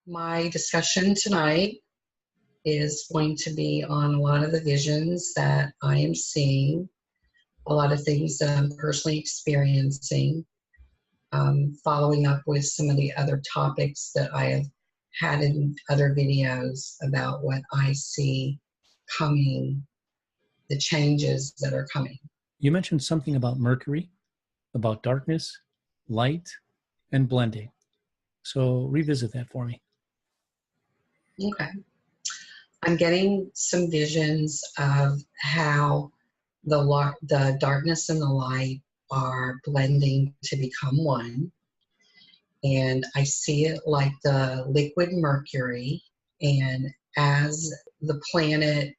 My discussion tonight is going to be on a lot of the visions that I am seeing, a lot of things that I'm personally experiencing, following up with some of the other topics that I have had in other videos about what I see coming, the changes that are coming. You mentioned something about Mercury, about darkness, light, and blending. So revisit that for me. Okay. I'm getting some visions of how the darkness and the light are blending to become one. And I see it like the liquid mercury. And as the planet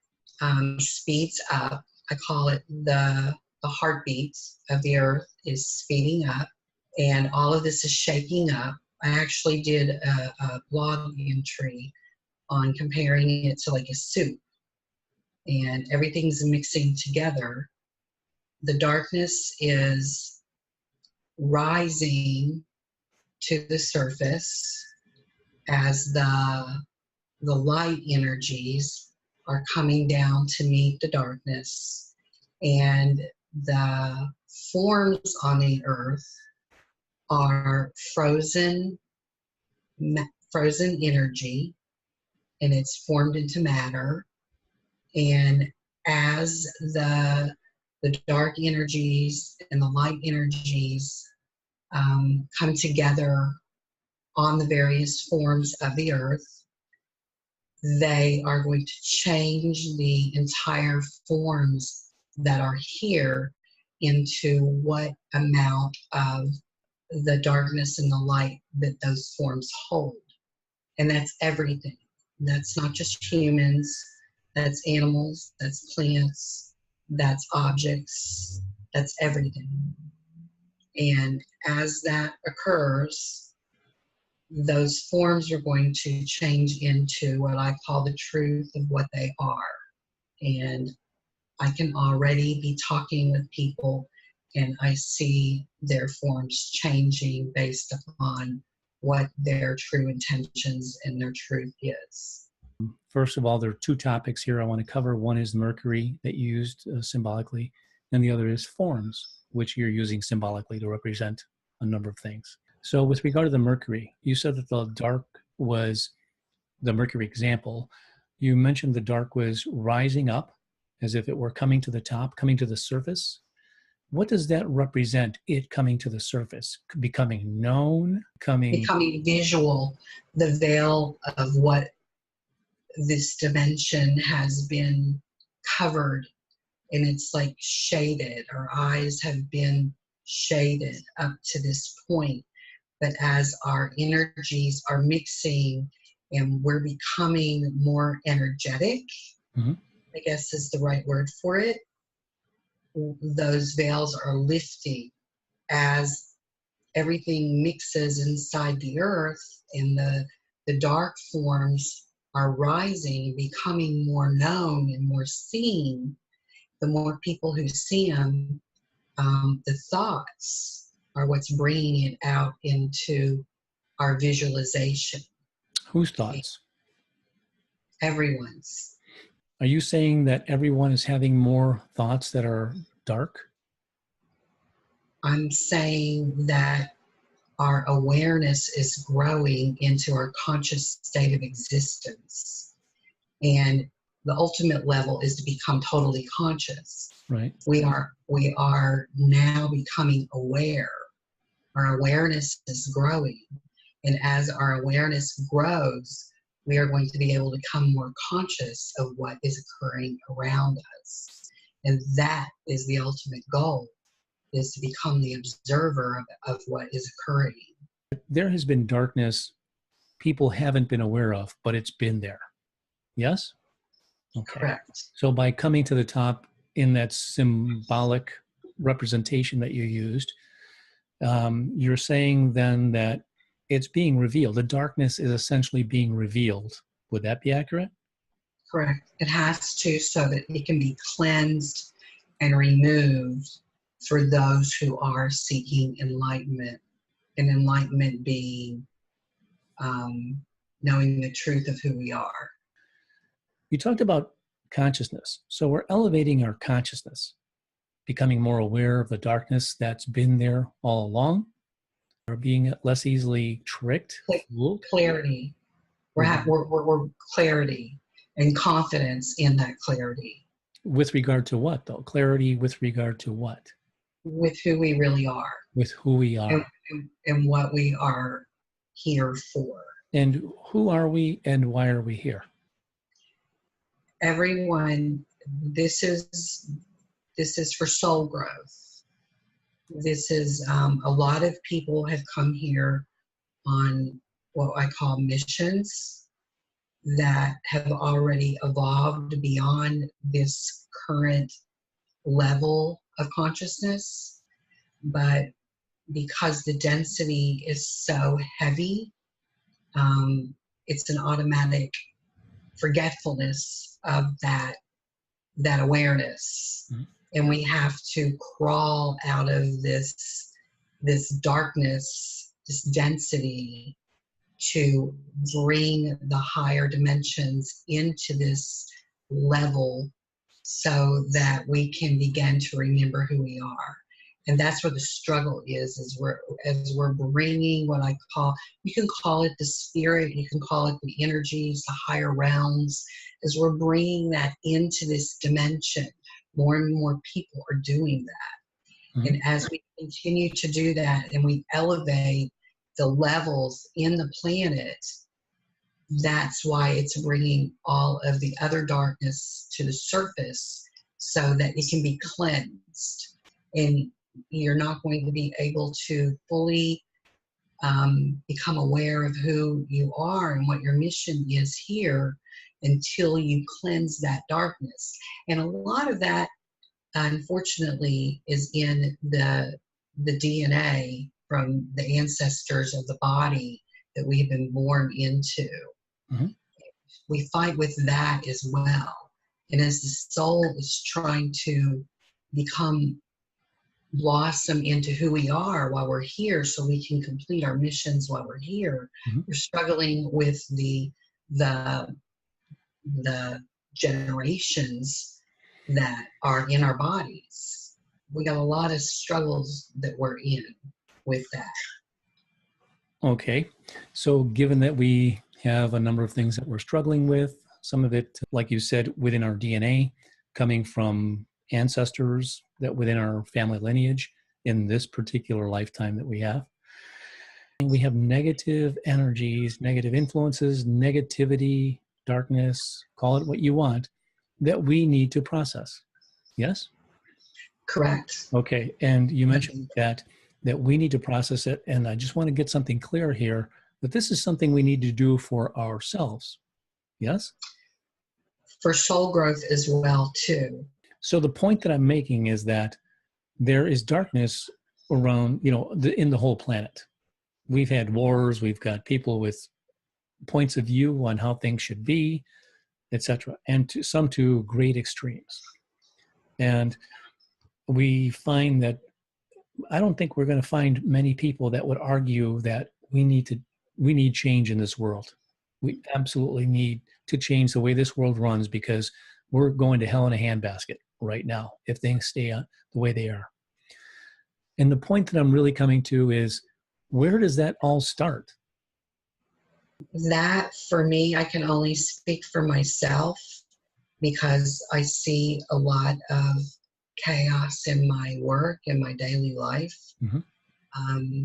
speeds up, I call it the heartbeat of the earth is speeding up. And all of this is shaking up. I actually did a blog entry on comparing it to like a soup, and everything's mixing together. The darkness is rising to the surface as the light energies are coming down to meet the darkness, and the forms on the earth are frozen energy, and it's formed into matter. And as the dark energies and the light energies come together on the various forms of the earth, they are going to change the entire forms that are here into what amount of the darkness and the light that those forms hold. And that's everything. That's not just humans, that's animals, that's plants, that's objects, that's everything. And as that occurs, those forms are going to change into what I call the truth of what they are. And I can already be talking with people, and I see their forms changing based upon what their true intentions and their truth is. First of all, there are two topics here I want to cover. One is Mercury that you used symbolically, and the other is forms, which you're using symbolically to represent a number of things. So with regard to the Mercury, you said that the dark was the Mercury example. You mentioned the dark was rising up as if it were coming to the top, coming to the surface. What does that represent, it coming to the surface? Becoming known? Becoming visual, the veil of what this dimension has been covered, and it's like shaded. Our eyes have been shaded up to this point. But as our energies are mixing and we're becoming more energetic, I guess is the right word for it, those veils are lifting as everything mixes inside the earth, and the dark forms are rising, becoming more known and more seen. The more people who see them, the thoughts are what's bringing it out into our visualization. Whose thoughts? Everyone's. Are you saying that everyone is having more thoughts that are dark? I'm saying that our awareness is growing into our conscious state of existence. And the ultimate level is to become totally conscious. Right. We are now becoming aware. Our awareness is growing. And as our awareness grows, we are going to be able to become more conscious of what is occurring around us. And that is the ultimate goal, is to become the observer of what is occurring. There has been darkness people haven't been aware of, but it's been there. Yes? Okay. Correct. So by coming to the top in that symbolic representation that you used, you're saying then that it's being revealed. The darkness is essentially being revealed. Would that be accurate? Correct. It has to, so that it can be cleansed and removed for those who are seeking enlightenment. And enlightenment being knowing the truth of who we are. You talked about consciousness. So we're elevating our consciousness, becoming more aware of the darkness that's been there all along. We're being less easily tricked, fooled. Clarity. We're clarity and confidence in that clarity. With regard to what, though? Clarity with regard to what? With who we really are. With who we are. And what we are here for. And who are we and why are we here? Everyone, this is for soul growth. This is a lot of people have come here on what I call missions that have already evolved beyond this current level of consciousness. But because the density is so heavy, it's an automatic forgetfulness of that awareness. Mm-hmm. And we have to crawl out of this darkness, this density, to bring the higher dimensions into this level so that we can begin to remember who we are. And that's where the struggle is we're bringing what I call, you can call it the spirit, you can call it the energies, the higher realms, as we're bringing that into this dimension. More and more people are doing that. Mm-hmm. And as we continue to do that and we elevate the levels in the planet, that's why it's bringing all of the other darkness to the surface so that it can be cleansed. And you're not going to be able to fully become aware of who you are and what your mission is here until you cleanse that darkness. And a lot of that, unfortunately, is in the DNA from the ancestors of the body that we have been born into. Mm-hmm. We fight with that as well. And as the soul is trying to blossom into who we are while we're here so we can complete our missions while we're here, mm-hmm. We're struggling with the generations that are in our bodies. We got a lot of struggles that we're in with that. Okay. So given that we have a number of things that we're struggling with, some of it, like you said, within our DNA, coming from ancestors that within our family lineage in this particular lifetime that we have. And we have negative energies, negative influences, negativity, darkness, call it what you want, that we need to process. Yes? Correct. Okay. And you mentioned that we need to process it. And I just want to get something clear here, that this is something we need to do for ourselves. Yes? For soul growth as well, too. So the point that I'm making is that there is darkness around, in the whole planet. We've had wars, we've got people with points of view on how things should be, etc., and some to great extremes. And we find that I don't think we're going to find many people that would argue that we need change in this world. We absolutely need to change the way this world runs because we're going to hell in a handbasket right now if things stay the way they are. And the point that I'm really coming to is, where does that all start? That, for me, I can only speak for myself because I see a lot of chaos in my work, in my daily life. Mm-hmm.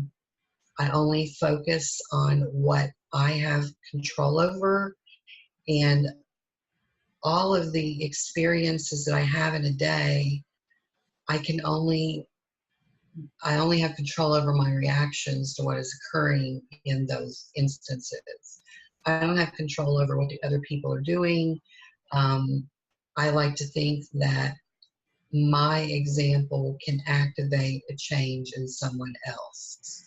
I only focus on what I have control over, and all of the experiences that I have in a day, I only have control over my reactions to what is occurring in those instances. I don't have control over what the other people are doing. I like to think that my example can activate a change in someone else.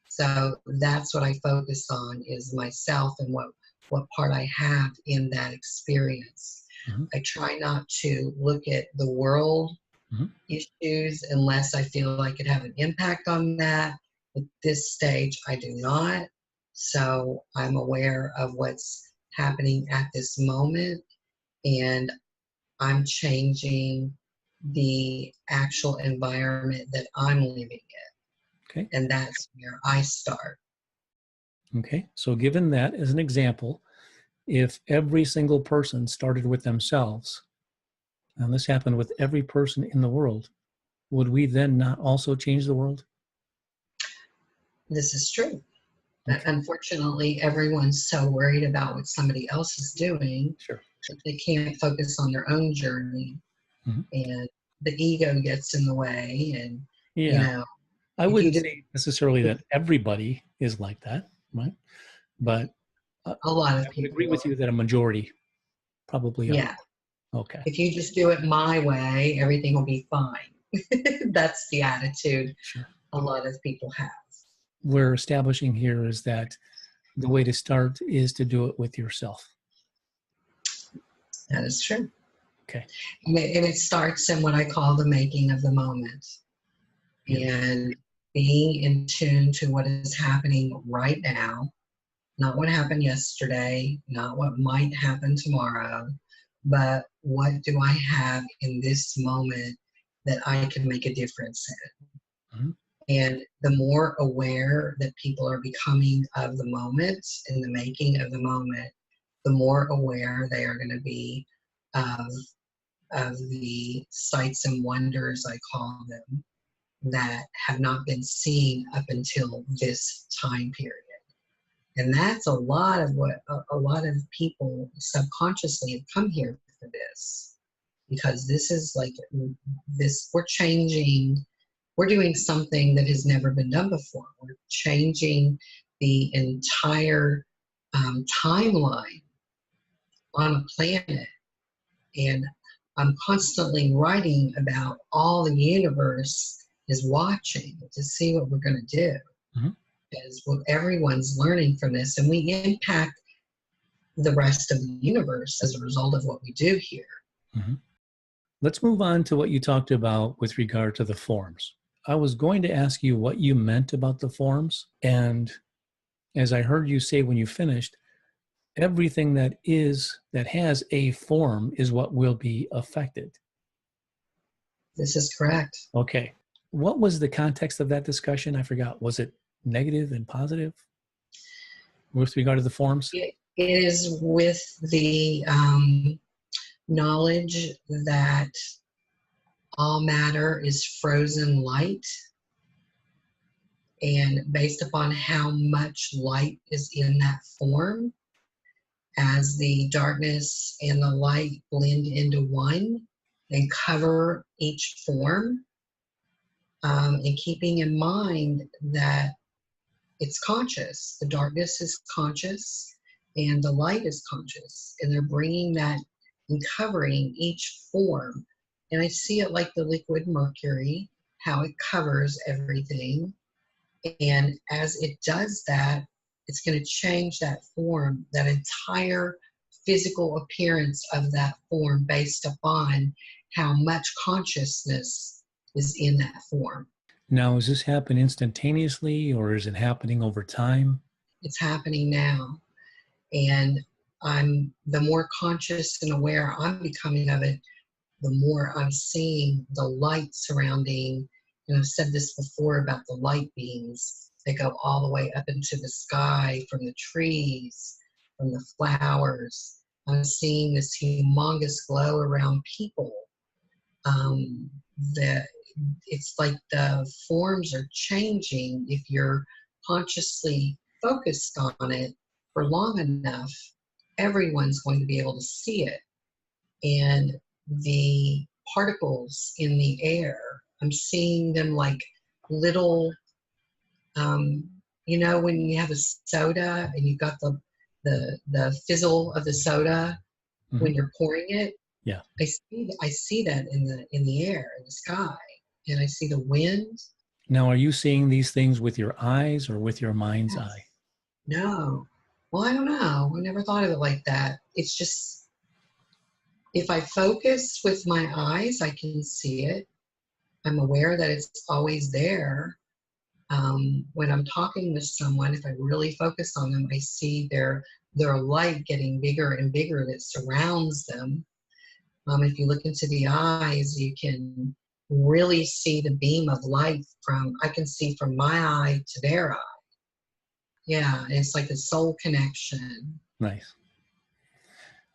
So that's what I focus on, is myself and what part I have in that experience. Mm-hmm. I try not to look at the world mm-hmm. issues unless I feel I could have an impact on that. At this stage, I do not. So I'm aware of what's happening at this moment, and I'm changing the actual environment that I'm living in. Okay. And that's where I start. Okay. So given that as an example, if every single person started with themselves, and this happened with every person in the world, would we then not also change the world? This is true. Okay. Unfortunately, everyone's so worried about what somebody else is doing Sure. that they can't focus on their own journey, Mhm. and the ego gets in the way. And, you Yeah. know, I if you wouldn't do, say necessarily that everybody is like that, right? But a lot I of would people agree with are. you that a majority probably are. Yeah. Okay. If you just do it my way, everything will be fine. That's the attitude Sure. a lot of people have. We're establishing here is that the way to start is to do it with yourself. That is true. Okay. And it starts in what I call the making of the moment, Beautiful. and being in tune to what is happening right now, not what happened yesterday, not what might happen tomorrow, but what do I have in this moment that I can make a difference in. Mhm. And the more aware that people are becoming of the moment and the making of the moment, the more aware they are going to be of, of the sights and wonders, I call them, that have not been seen up until this time period. And that's a lot of what a lot of people subconsciously have come here for this, because this is like this, we're doing something that has never been done before. We're changing the entire timeline on a planet. And I'm constantly writing about all the universe is watching to see what we're going to do. Mhm. Because what everyone's learning from this, and we impact the rest of the universe as a result of what we do here. Mhm. Let's move on to what you talked about with regard to the forms. I was going to ask you what you meant about the forms. And as I heard you say when you finished, everything that has a form is what will be affected. This is correct. Okay. What was the context of that discussion? I forgot. Was it negative and positive with regard to the forms? It is with the knowledge that all matter is frozen light, and based upon how much light is in that form, as the darkness and the light blend into one and cover each form, and keeping in mind that it's conscious. The darkness is conscious and the light is conscious. And they're bringing that and covering each form. And I see it like the liquid mercury, how it covers everything. And as it does that, it's going to change that form, that entire physical appearance of that form based upon how much consciousness is in that form. Now, does this happen instantaneously or is it happening over time? It's happening now. And the more conscious and aware I'm becoming of it, the more I'm seeing the light surrounding. And I've said this before about the light beams that go all the way up into the sky from the trees, from the flowers. I'm seeing this humongous glow around people. That it's like the forms are changing. If you're consciously focused on it for long enough, everyone's going to be able to see it. And the particles in the air, I'm seeing them like little, when you have a soda and you've got the fizzle of the soda Mhm. when you're pouring it. Yeah. I see that in the air, in the sky, and I see the wind. Now, are you seeing these things with your eyes or with your mind's Yes. eye? No. Well, I don't know. I never thought of it like that. It's just, if I focus with my eyes, I can see it. I'm aware that it's always there. when I'm talking with someone, if I really focus on them, I see their light getting bigger and bigger that surrounds them. If you look into the eyes, you can really see the beam of light I can see from my eye to their eye. Yeah, it's like a soul connection. Nice.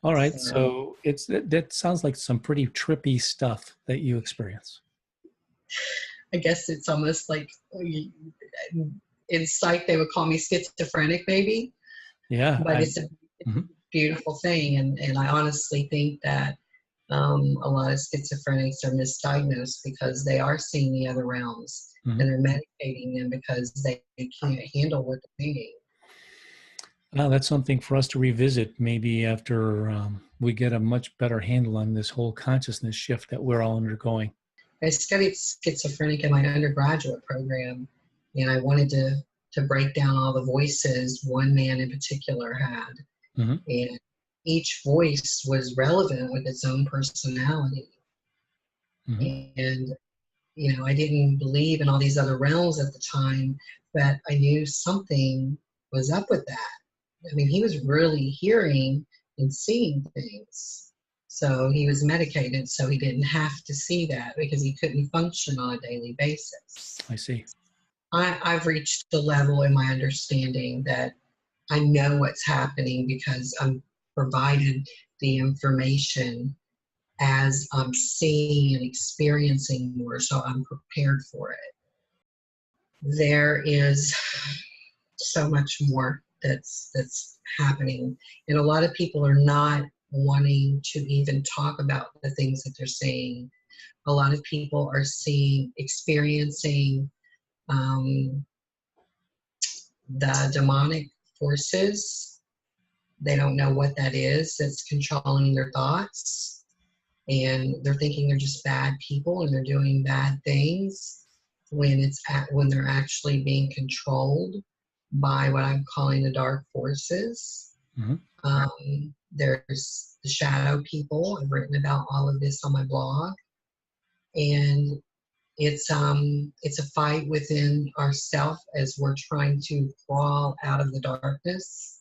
All right. So So that sounds like some pretty trippy stuff that you experience. I guess it's almost like in psych they would call me schizophrenic, maybe. Yeah. But it's a Mhm. beautiful thing, and I honestly think that a lot of schizophrenics are misdiagnosed because they are seeing the other realms, Mhm. and they're medicating them because they can't handle what they're seeing. Well, that's something for us to revisit maybe after we get a much better handle on this whole consciousness shift that we're all undergoing. I studied schizophrenic in my undergraduate program, and I wanted to break down all the voices one man in particular had. Mhm. And each voice was relevant with its own personality. Mhm. And, I didn't believe in all these other realms at the time, but I knew something was up with that. I mean, he was really hearing and seeing things. So he was medicated, so he didn't have to see that because he couldn't function on a daily basis. I see. I've reached a level in my understanding that I know what's happening because I'm provided the information as I'm seeing and experiencing more, so I'm prepared for it. There is so much more that's happening, and a lot of people are not wanting to even talk about the things that they're seeing. A lot of people are experiencing um, the demonic forces. They don't know what that is that's controlling their thoughts. And they're thinking they're just bad people and they're doing bad things when they're actually being controlled by what I'm calling the dark forces. Mhm. There's the shadow people. I've written about all of this on my blog. And it's a fight within ourself as we're trying to crawl out of the darkness,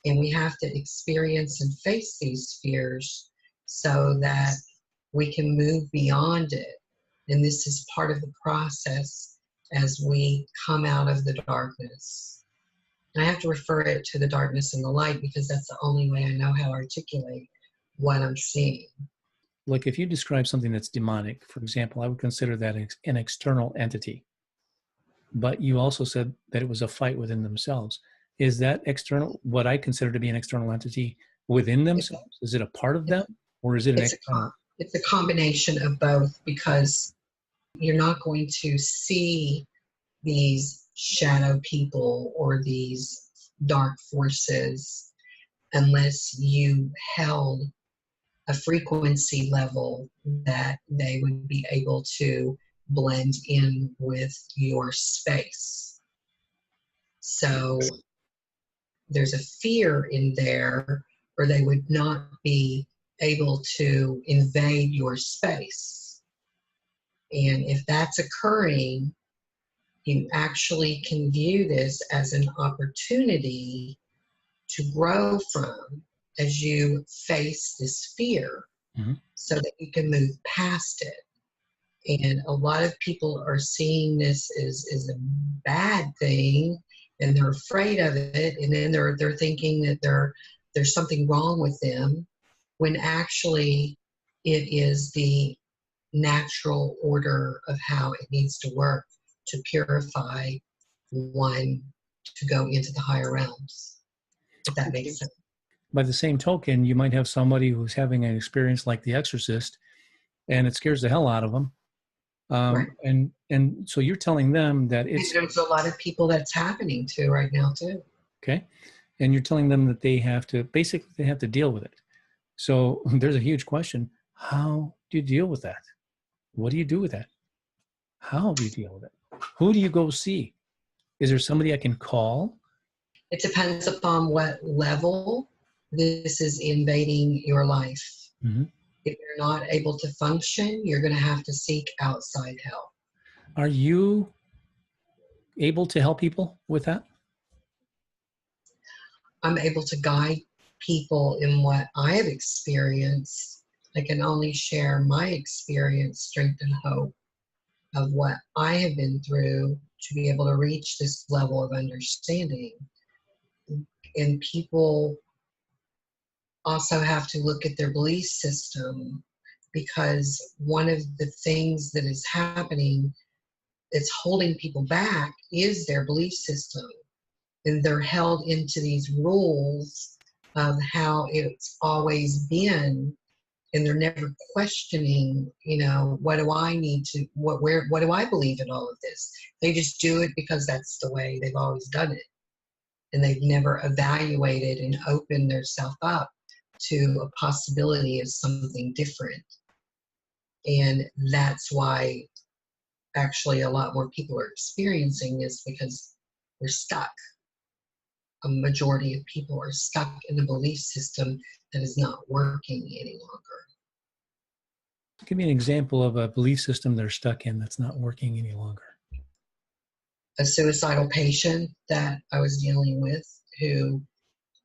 and we have to experience and face these fears so that we can move beyond it. And this is part of the process as we come out of the darkness. And I have to refer it to the darkness and the light because that's the only way I know how to articulate what I'm seeing. Like if you describe something that's demonic, for example, I would consider that an external entity. But you also said that it was a fight within themselves. Is that external, what I consider to be an external entity within themselves? Is it a part of them or is it an It's a external? it's a combination of both because you're not going to see these shadow people or these dark forces unless you held a frequency level that they would be able to blend in with your space. So there's a fear in there, or they would not be able to invade your space. And if that's occurring, you actually can view this as an opportunity to grow from as you face this fear Mm-hmm. so that you can move past it. And a lot of people are seeing this as a bad thing and they're afraid of it, and then they're thinking that there's something wrong with them when actually it is the natural order of how it needs to work to purify one to go into the higher realms, if that Okay. makes sense. By the same token, you might have somebody who's having an experience like The Exorcist, and it scares the hell out of them. Right. And so you're telling them that And it's there's a lot of people that's happening to right now too. okay, and you're telling them that they have to deal with it. So there's a huge question: how do you deal with that? What do you do with that? How do you deal with it? Who do you go see? Is there somebody I can call? It depends upon what level this is invading your life. Mm-hmm. If you're not able to function, you're going to have to seek outside help. Are you able to help people with that? I'm able to guide people in what I have experienced. I can only share my experience, strength, and hope of what I have been through to be able to reach this level of understanding. And people also have to look at their belief system, because one of the things that is happening that's holding people back is their belief system. And they're held into these rules of how it's always been, and they're never questioning, what do I need to, what do I believe in all of this? They just do it because that's the way they've always done it. And they've never evaluated and opened themselves up to a possibility of something different. And that's why actually a lot more people are experiencing this, because we're stuck. A majority of people are stuck in a belief system that is not working any longer. Give me an example of a belief system they're stuck in that's not working any longer. A suicidal patient that I was dealing with who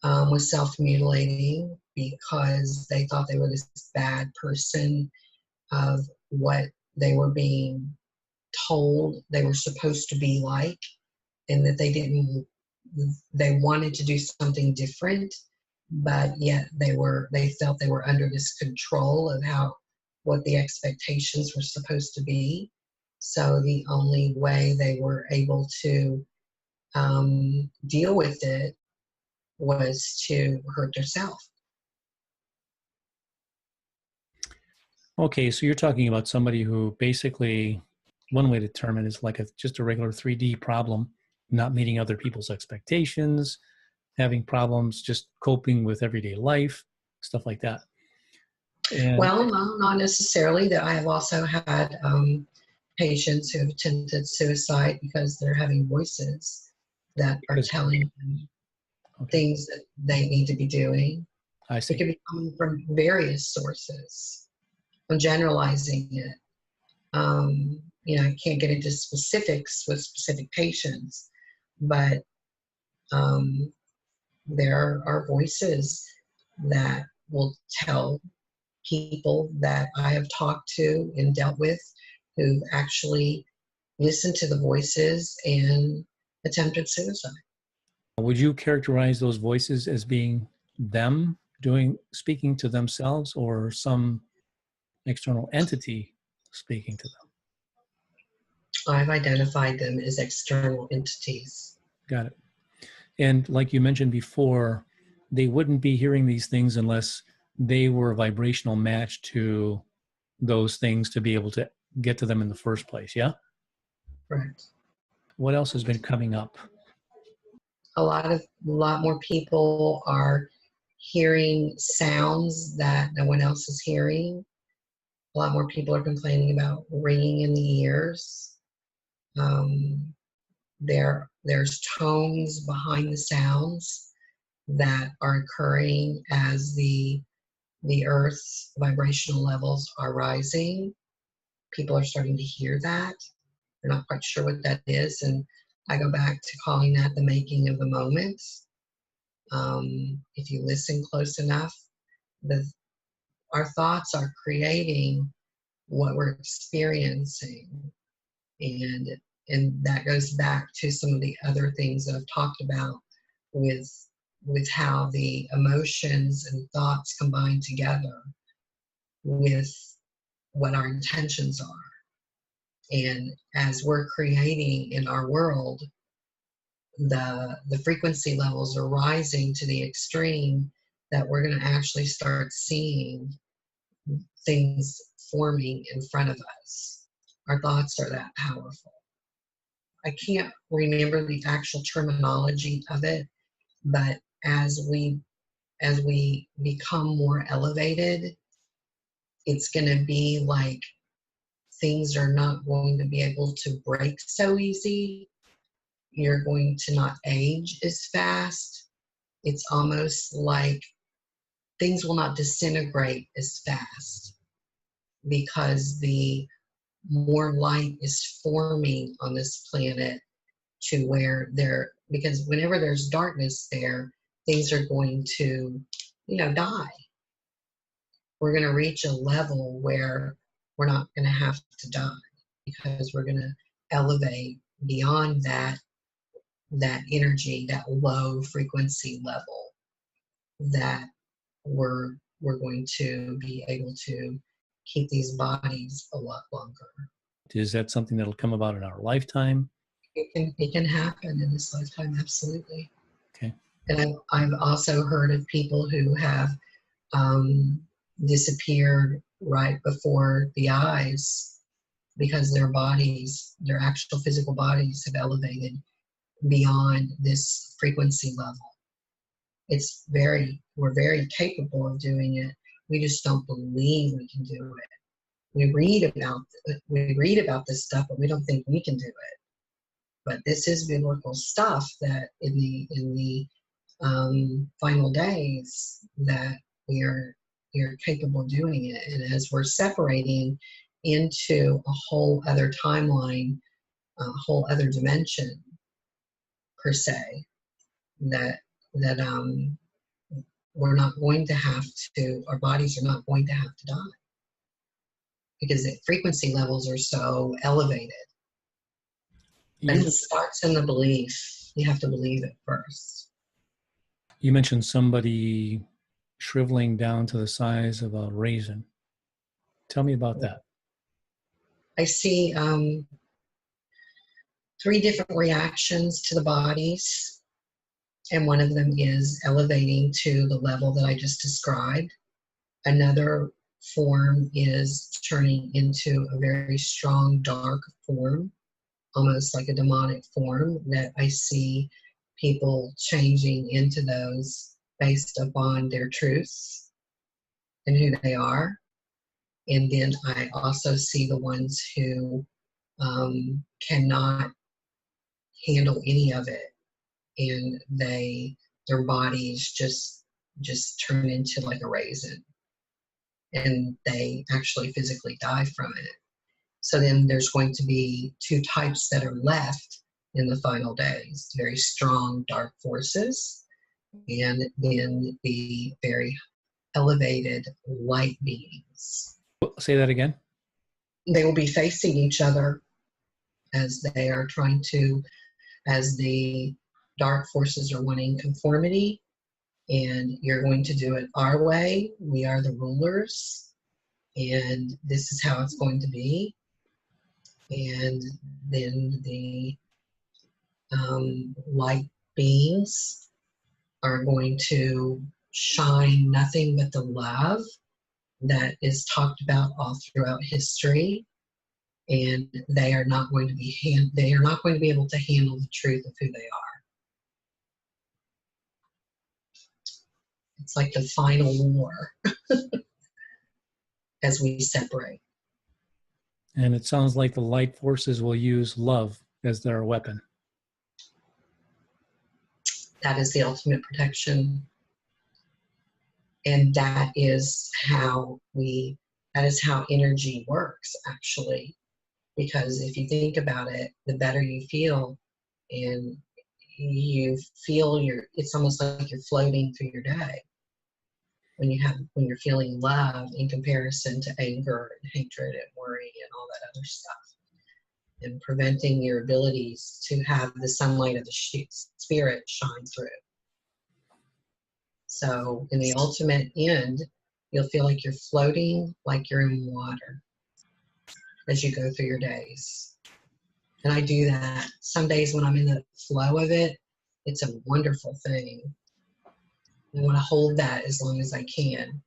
was self-mutilating because they thought they were this bad person of what they were being told they were supposed to be like, and that they wanted to do something different, but yet they felt they were under this control of what the expectations were supposed to be. So the only way they were able to deal with it was to hurt themselves. Okay, so you're talking about somebody who basically, one way to term it is like just a regular 3D problem, not meeting other people's expectations, having problems just coping with everyday life, stuff like that. And Well, no, not necessarily. That I have also had patients who have attempted suicide because they're having voices that are telling them things that they need to be doing. I see. It could be coming from various sources. I'm generalizing it. I can't get into specifics with specific patients, but there are voices that will tell people that I have talked to and dealt with who've actually listened to the voices and attempted suicide. Would you characterize those voices as being them speaking to themselves, or some external entity speaking to them? I've identified them as external entities. Got it. And like you mentioned before, they wouldn't be hearing these things unless they were a vibrational match to those things to be able to get to them in the first place, yeah? Correct. What else has been coming up? A lot more people are hearing sounds that no one else is hearing. A lot more people are complaining about ringing in the ears. There's tones behind the sounds that are occurring as the Earth's vibrational levels are rising. People are starting to hear that. They're not quite sure what that is, and I go back to calling that the making of the moment. If you listen close enough, our thoughts are creating what we're experiencing, and that goes back to some of the other things that I've talked about with how the emotions and thoughts combine together with what our intentions are. And as we're creating in our world, the frequency levels are rising to the extreme that we're going to actually start seeing things forming in front of us. Our thoughts are that powerful. I can't remember the actual terminology of it, but as we become more elevated, it's going to be like things are not going to be able to break so easy. You're going to not age as fast. It's almost like things will not disintegrate as fast, because the more light is forming on this planet to where because whenever there's darkness there, things are going to, die. We're going to reach a level where we're not going to have to die because we're going to elevate beyond that energy, that low frequency level, that we're going to be able to keep these bodies a lot longer. Is that something that'll come about in our lifetime? It can happen in this lifetime, absolutely. Okay. And I've also heard of people who have disappeared right before the eyes because their bodies, their actual physical bodies, have elevated beyond this frequency level. We're very capable of doing it. We just don't believe we can do it. We read about this stuff, but we don't think we can do it. But this is biblical stuff that in the final days that we are capable of doing it. And as we're separating into a whole other timeline, a whole other dimension, per se, that we're not going to have to, our bodies are not going to have to die because the frequency levels are so elevated. And it starts in the belief. You have to believe it first. You mentioned somebody shriveling down to the size of a raisin. Tell me about that. I see 3 different reactions to the bodies, and one of them is elevating to the level that I just described. Another form is turning into a very strong, dark form, almost like a demonic form, that I see people changing into those based upon their truths and who they are. And then I also see the ones who cannot handle any of it, and their bodies just turn into like a raisin, and they actually physically die from it. So then there's going to be 2 types that are left in the final days: very strong dark forces, and then the very elevated light beings. Say that again. They will be facing each other as they are as the dark forces are wanting conformity, and you're going to do it our way. We are the rulers, and this is how it's going to be. And then the light beings are going to shine nothing but the love that is talked about all throughout history, and they are not going to be able to handle the truth of who they are. It's like the final war as we separate. And it sounds like the light forces will use love as their weapon. That is the ultimate protection. And that is how energy works, actually. Because if you think about it, the better you feel, and you feel it's almost like you're floating through your day. When you're feeling love in comparison to anger and hatred and worry and all that other stuff, and preventing your abilities to have the sunlight of the spirit shine through. So in the ultimate end, you'll feel like you're floating, like you're in water as you go through your days. And I do that. Some days when I'm in the flow of it, it's a wonderful thing. I want to hold that as long as I can.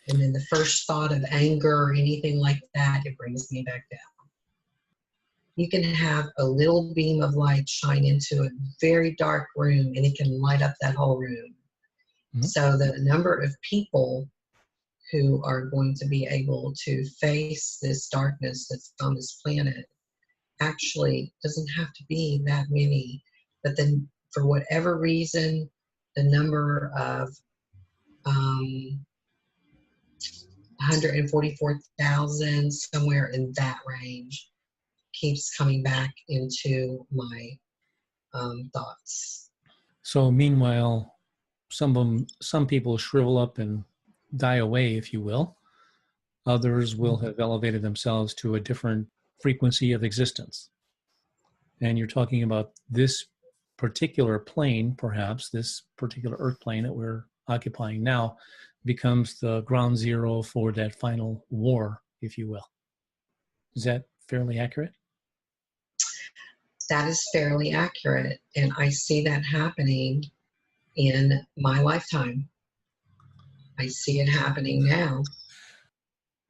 And then the first thought of anger or anything like that, it brings me back down. You can have a little beam of light shine into a very dark room, and it can light up that whole room. Mm-hmm. So the number of people who are going to be able to face this darkness that's on this planet actually doesn't have to be that many. But then for whatever reason, the number of 144,000, somewhere in that range, keeps coming back into my thoughts. So meanwhile, some people shrivel up and die away, if you will. Others will have elevated themselves to a different frequency of existence. And you're talking about this particular plane, perhaps this particular Earth plane that we're occupying now, becomes the ground zero for that final war, if you will. Is that fairly accurate? That is fairly accurate. And I see that happening in my lifetime. I see it happening now.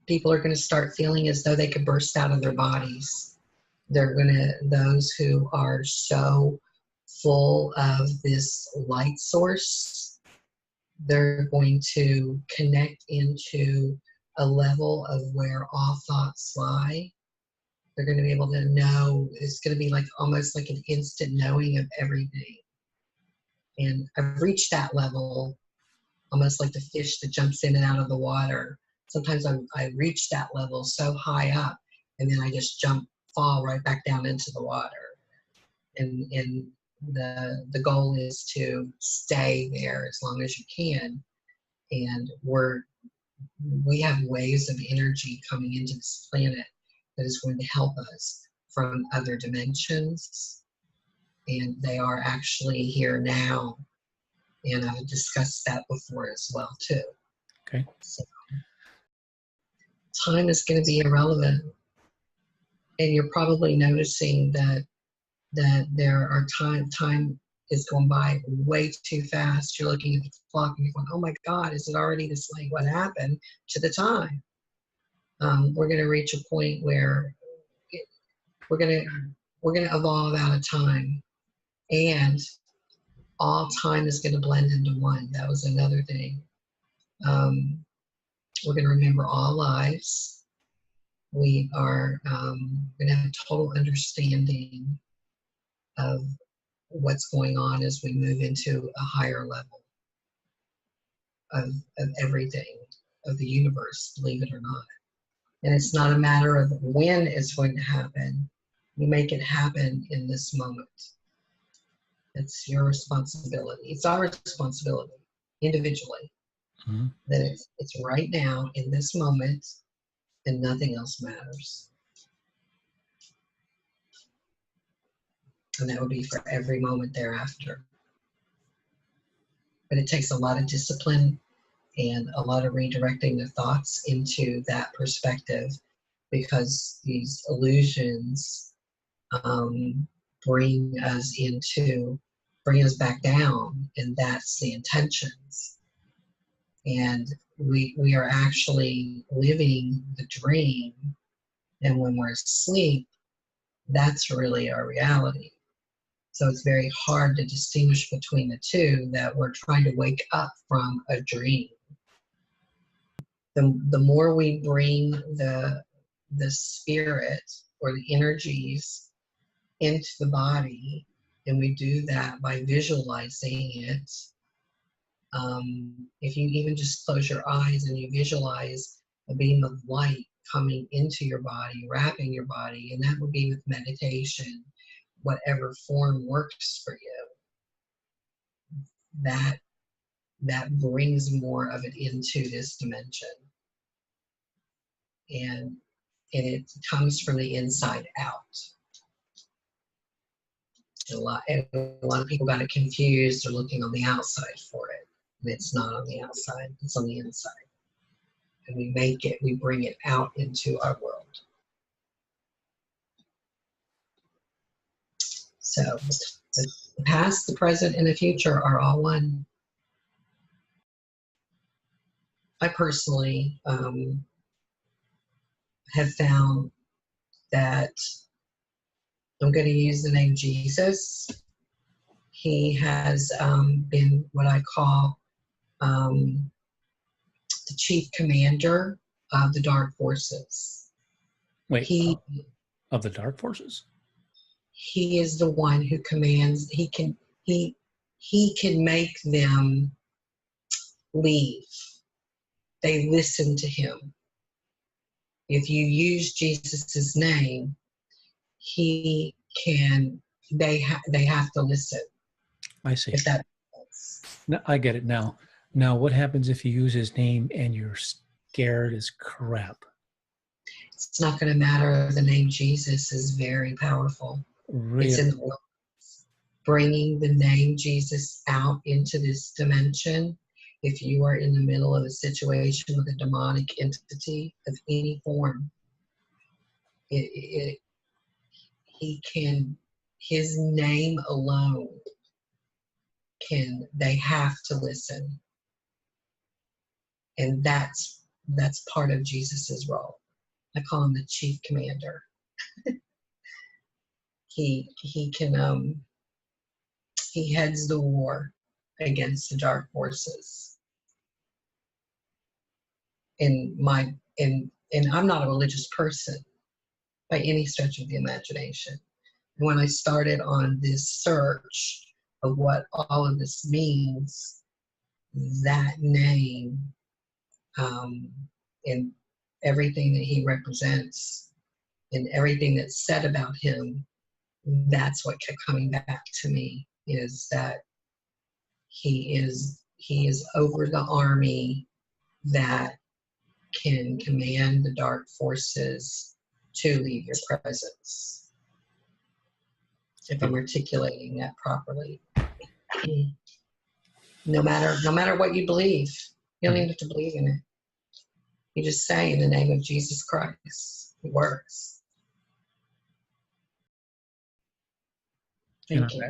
People are going to start feeling as though they could burst out of their bodies. Those who are so full of this light source, they're going to connect into a level of where all thoughts lie. They're going to be able to know. It's going to be like almost like an instant knowing of everything. And I've reached that level, almost like the fish that jumps in and out of the water. Sometimes I reach that level so high up, and then I just fall right back down into the water. And the goal is to stay there as long as you can. And we have waves of energy coming into this planet that is going to help us from other dimensions. And they are actually here now. And I've discussed that before as well, too. Okay. So, time is going to be irrelevant. And you're probably noticing that there are time is going by way too fast. You're looking at the clock and you're going, oh my God, is it already this late? What happened to the time? We're going to reach a point where we're going to evolve out of time, and all time is going to blend into one. That was another thing. We're going to remember all lives. We are going to have a total understanding of what's going on as we move into a higher level of everything, of the universe, believe it or not. And it's not a matter of when it's going to happen. You make it happen in this moment. It's your responsibility. It's our responsibility individually. Mm-hmm. That it's right now in this moment, and nothing else matters. And that would be for every moment thereafter. But it takes a lot of discipline and a lot of redirecting the thoughts into that perspective, because these illusions bring us back down, and that's the intentions. And we are actually living the dream, and when we're asleep, that's really our reality. So it's very hard to distinguish between the two, that we're trying to wake up from a dream. The more we bring the spirit or the energies into the body, and we do that by visualizing it. If you even just close your eyes and you visualize a beam of light coming into your body, wrapping your body, and that would be with meditation, whatever form works for you, that brings more of it into this dimension. And it comes from the inside out. A lot of people got it confused. They're looking on the outside for it. And it's not on the outside, it's on the inside. And we bring it out into our world. So the past, the present, and the future are all one. I personally have found that I'm going to use the name Jesus. He has been what I call the chief commander of the dark forces. Wait, of the dark forces? He is the one who commands. He can make them leave. They listen to him. If you use Jesus's name, he can, they have to listen, I see. if that makes sense. No, I get it now. Now, what happens if you use his name and you're scared as crap? It's not going to matter. The name Jesus is very powerful. It's Really? in the world. Bringing the name Jesus out into this dimension. If you are in the middle of a situation with a demonic entity of any form, he can, his name alone can, they have to listen. And that's part of Jesus's role. I call him the chief commander. He can, he heads the war against the dark forces. And I'm not a religious person by any stretch of the imagination. When I started on this search of what all of this means, that name, and everything that he represents and everything that's said about him, that's what kept coming back to me, is that he is over the army that can command the dark forces to leave your presence. If I'm articulating that properly. No matter what you believe, you don't even have to believe in it. You just say, in the name of Jesus Christ. It works. Thank you.